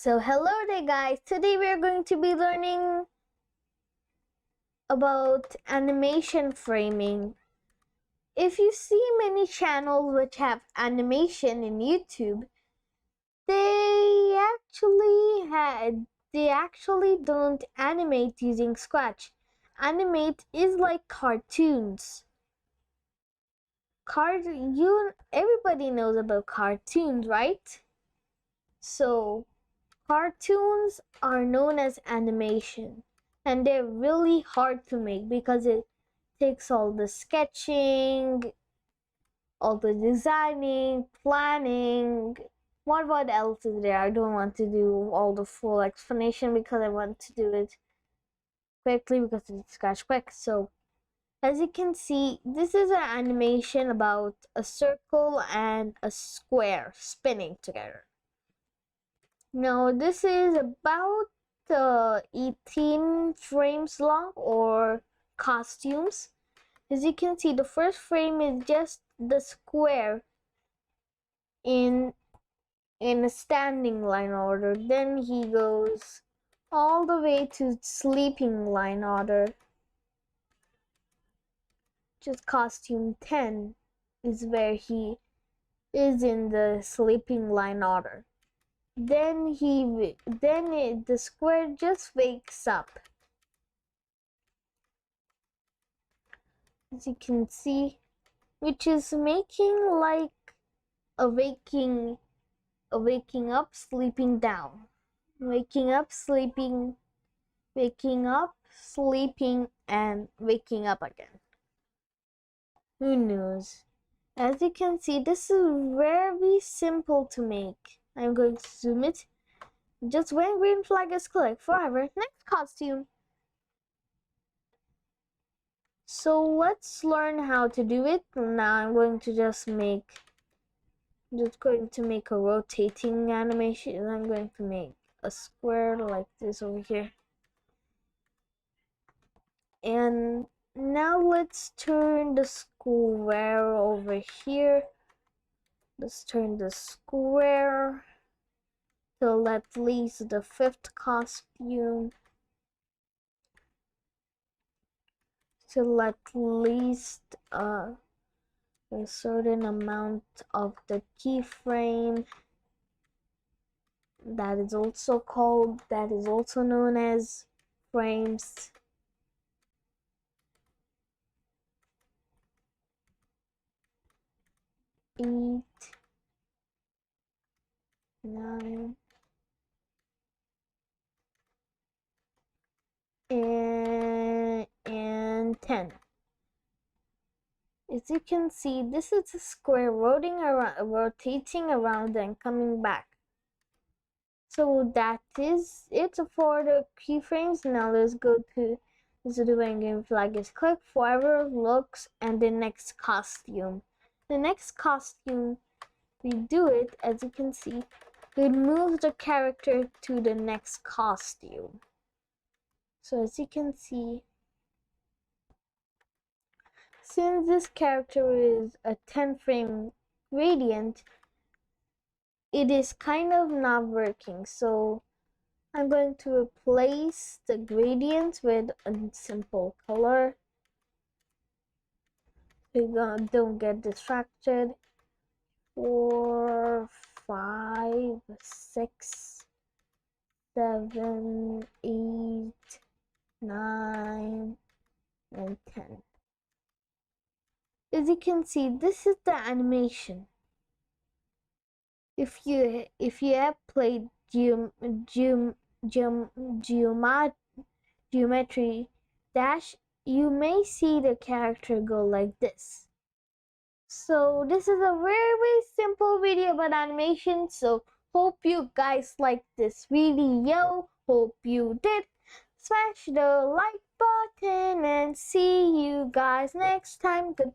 So hello there guys, today we are going to be learning about animation framing. If you see many channels which have animation in YouTube, they actually don't animate using Scratch. Animate is like cartoons. Everybody knows about cartoons, right? So cartoons are known as animation, and they're really hard to make because it takes all the sketching, all the designing, planning. What else is there? I don't want to do all the full explanation because I want to do it quickly because it's Scratch quick. So as you can see, this is an animation about a circle and a square spinning together. Now this is about 18 frames long, or costumes. As you can see, the first frame is just the square in a standing line order. Then he goes all the way to sleeping line order. Just costume 10 is where he is in the sleeping line order. Then the square just wakes up. As you can see, which is making like a waking up, sleeping down, waking up, sleeping, waking up, sleeping, and waking up again. Who knows? As you can see, this is very simple to make. I'm going to zoom it. Just when green flag is clicked, forever. Next costume. So let's learn how to do it. Now I'm going to just going to make a rotating animation. I'm going to make a square like this over here. And now let's turn the square over here. Let's turn the square till at least the 5th costume. Till at least a certain amount of the keyframe. That is also known as frames. Eight, 9, and 10. As you can see, this is a square rotating around and coming back. So that is it for the keyframes. Now let's go to the when game flag is clicked, forever, looks, and the next costume. The next costume, we do it, as you can see, it moves the character to the next costume. So as you can see, since this character is a 10 frame gradient, it is kind of not working. So I'm going to replace the gradient with a simple color. Don't get distracted. 4, 5, 6, 7, 8, 9, and 10. As you can see, this is the animation. If you have played Geometry Dash, you may see the character go like this. So this is a very simple video about animation. So hope you guys liked this video. Hope you did. Smash the like button and see you guys next time. Goodbye.